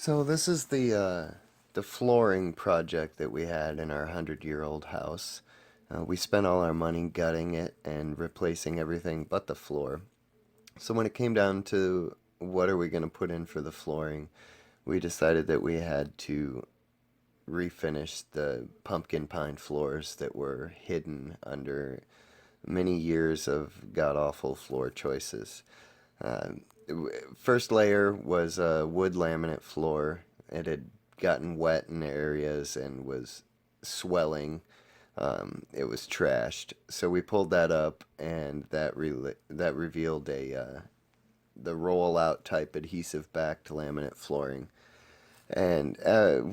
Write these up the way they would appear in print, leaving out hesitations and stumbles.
So this is the flooring project that we had in our 100-year-old house. We spent all our money gutting it and replacing everything but the floor. So when it came down to what are we going to put in for the flooring, we decided that we had to refinish the pumpkin pine floors that were hidden under many years of god-awful floor choices. Uh, First layer was a wood laminate floor. It had gotten wet in areas and was swelling. It was trashed. So we pulled that up, and that revealed the roll-out type adhesive backed laminate flooring. And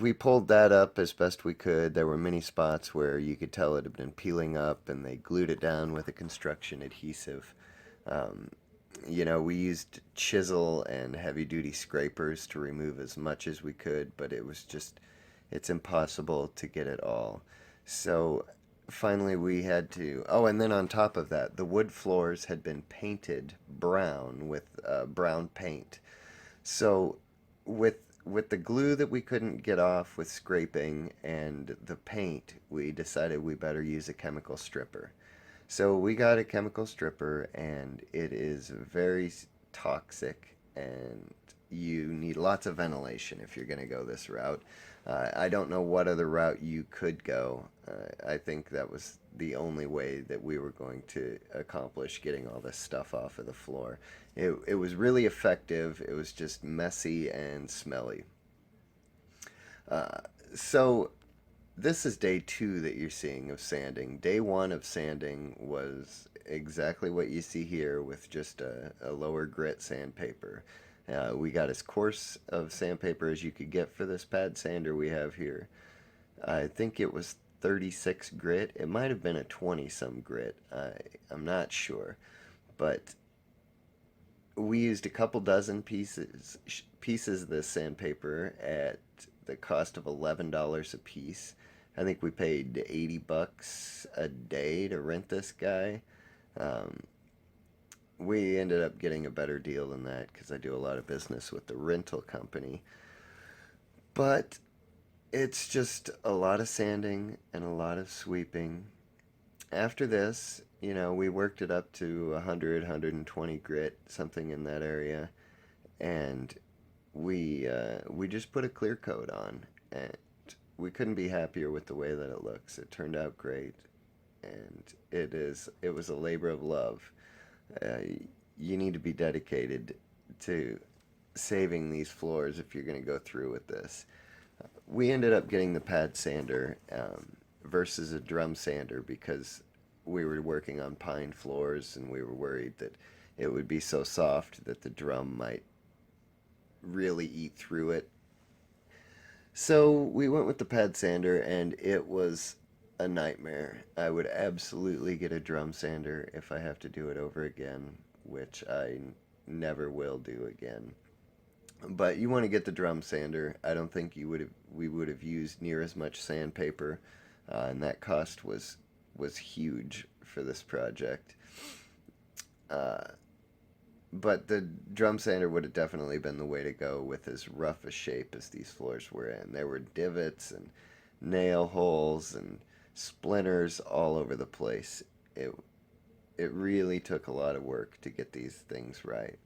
we pulled that up as best we could. There were many spots where you could tell it had been peeling up, and they glued it down with a construction adhesive. Um, we used chisel and heavy duty scrapers to remove as much as we could, but it's impossible to get it all. So finally we had to, oh, and then on top of that, the wood floors had been painted brown with brown paint. So with with the glue that we couldn't get off with scraping and the paint, we decided we better use a chemical stripper. So we got a chemical stripper, and it is very toxic, and you need lots of ventilation if you're going to go this route. I don't know what other route you could go. I think that was the only way that we were going to accomplish getting all this stuff off of the floor. It was really effective. It was just messy and smelly. Uh, so this is day two that you're seeing of sanding. Day one of sanding was exactly what you see here with just a lower grit sandpaper. We got as coarse of sandpaper as you could get for this pad sander we have here. I think it was 36 grit. It might have been a 20 some grit. I'm not sure. But we used a couple dozen pieces of this sandpaper at the cost of $11 a piece. I think we paid $80 a day to rent this guy. Um, we ended up getting a better deal than that because I do a lot of business with the rental company. But it's just a lot of sanding and a lot of sweeping. After this, we worked it up to 100, 120 grit, something in that area, and we just put a clear coat on, and we couldn't be happier with the way that it looks. It turned out great, and it was a labor of love. Uh, you need to be dedicated to saving these floors if you're going to go through with this. We ended up getting the pad sander versus a drum sander because we were working on pine floors, and we were worried that it would be so soft that the drum might really eat through it. So we went with the pad sander, and it was a nightmare. I would absolutely get a drum sander if I have to do it over again, which I never will do again. But you want to get the drum sander. I don't think we would have used near as much sandpaper, and that cost was huge for this project. Uh, but the drum sander would have definitely been the way to go with as rough a shape as these floors were in. There were divots and nail holes and splinters all over the place. It it really took a lot of work to get these things right.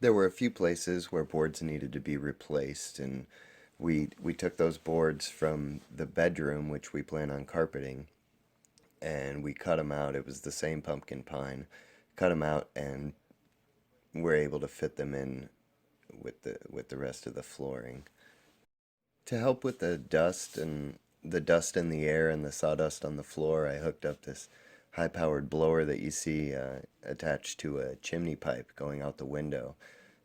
There were a few places where boards needed to be replaced, and we took those boards from the bedroom, which we plan on carpeting, and we cut them out. It was the same pumpkin pine. Cut them out, and we're able to fit them in with the rest of the flooring. To help with the dust in the air and the sawdust on the floor, I hooked up this high-powered blower that you see attached to a chimney pipe going out the window.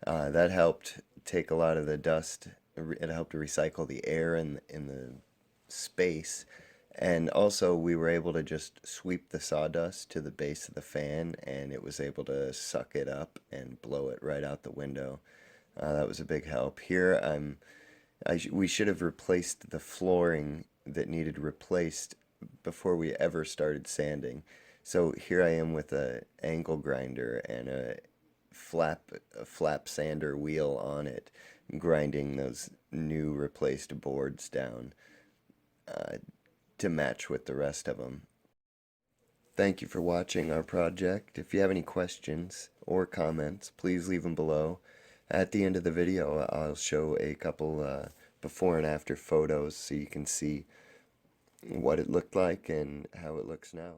That helped take a lot of the dust. It helped to recycle the air in the space. And also, we were able to just sweep the sawdust to the base of the fan, and it was able to suck it up and blow it right out the window. That was a big help. Here, we should have replaced the flooring that needed replaced before we ever started sanding. So here I am with a angle grinder and a flap sander wheel on it, grinding those new replaced boards down to match with the rest of them. Thank you for watching our project. If you have any questions or comments, please leave them below. At the end of the video, I'll show a couple before and after photos so you can see what it looked like and how it looks now.